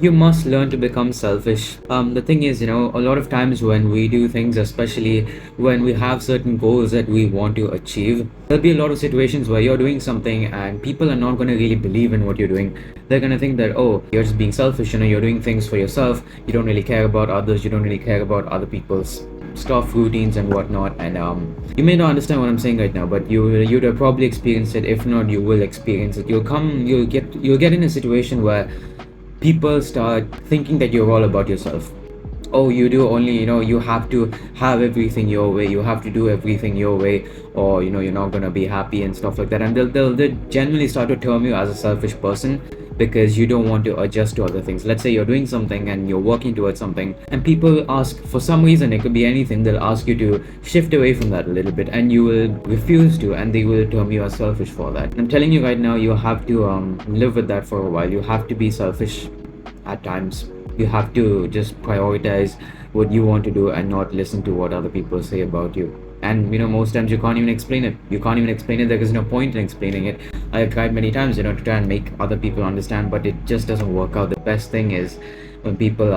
You must learn to become selfish. The thing is, a lot of times when we do things, especially when we have certain goals that we want to achieve, there'll be a lot of situations where you're doing something and people are not going to really believe in what you're doing. They're going to think that, oh, you're just being selfish, you're doing things for yourself, you don't really care about others, you don't really care about other people's stuff, routines, and whatnot. And you may not understand what I'm saying right now, but you'd have probably experienced it. If not, you will experience it. You'll get in a situation where people start thinking that you're all about yourself. Oh, you do only, you have to have everything your way, you have to do everything your way, or you're not going to be happy and stuff like that. And they'll generally start to term you as a selfish person because you don't want to adjust to other things. Let's say you're doing something and you're working towards something, and people ask for some reason, it could be anything, they'll ask you to shift away from that a little bit, and you will refuse to, and they will term you as selfish for that. I'm telling you right now, you have to live with that for a while. You have to be selfish at times. You have to just prioritize what you want to do and not listen to what other people say about you. And most times you can't even explain it. There is no point in explaining it. I have tried many times, to try and make other people understand, but it just doesn't work out. The best thing is when people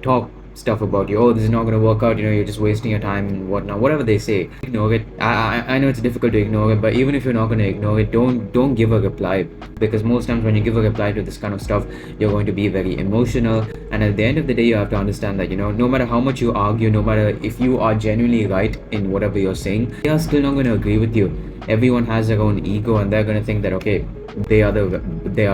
talk stuff about you. Oh, this is not going to work out. You're just wasting your time and whatnot. Whatever they say, ignore it. I know it's difficult to ignore it, but even if you're not going to ignore it, don't give a reply, because most times when you give a reply to this kind of stuff, you're going to be very emotional. And at the end of the day, you have to understand that no matter how much you argue, no matter if you are genuinely right in whatever you're saying, they are still not going to agree with you. Everyone has their own ego, and they're going to think that, okay, they are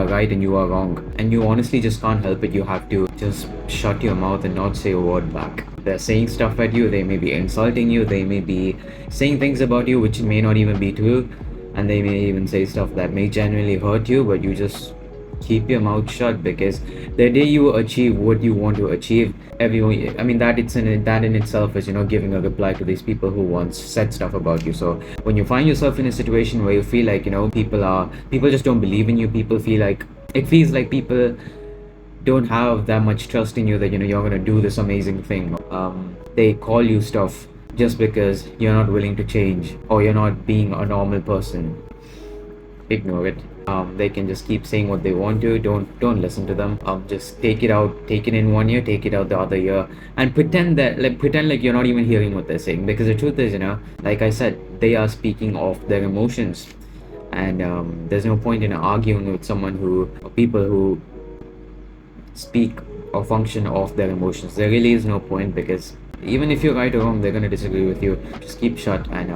right and you are wrong, and you honestly just can't help it. You have to just shut your mouth and not say a word back. They're saying stuff at you, they may be insulting you, they may be saying things about you which may not even be true, and they may even say stuff that may genuinely hurt you, but you just keep your mouth shut, because the day you achieve what you want to achieve, everyone, I mean, that in itself is giving a reply to these people who once said stuff about you. So when you find yourself in a situation where you feel like people just don't believe in you, people feel like it feels like people don't have that much trust in you that you're going to do this amazing thing. They call you stuff just because you're not willing to change, or you're not being a normal person. Ignore it. They can just keep saying what they want to. Don't listen to them. Just take it in 1 year, take it out the other year, and pretend like you're not even hearing what they're saying, because the truth is, like I said, they are speaking of their emotions. And there's no point in arguing with people who speak or function off their emotions. There really is no point, because even if you're right or wrong, they're going to disagree with you. Just keep shut and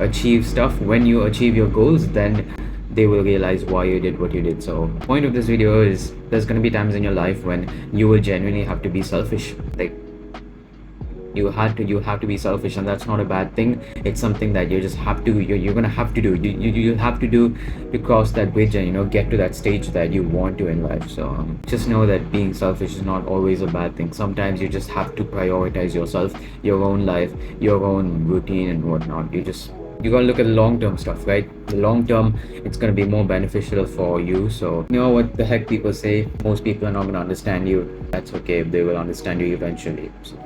achieve stuff. When you achieve your goals, then they will realize why you did what you did. So point of this video is, there's going to be times in your life when you will genuinely have to be selfish. Like, you have to be selfish, and that's not a bad thing. It's something that you just have to, you're gonna have to do. You have to do to cross that bridge and get to that stage that you want to in life. So just know that being selfish is not always a bad thing. Sometimes you just have to prioritize yourself, your own life, your own routine and whatnot. You gotta look at the long-term stuff, right? The long term, it's gonna be more beneficial for you. So what the heck people say, most people are not gonna understand you. That's okay, they will understand you eventually. So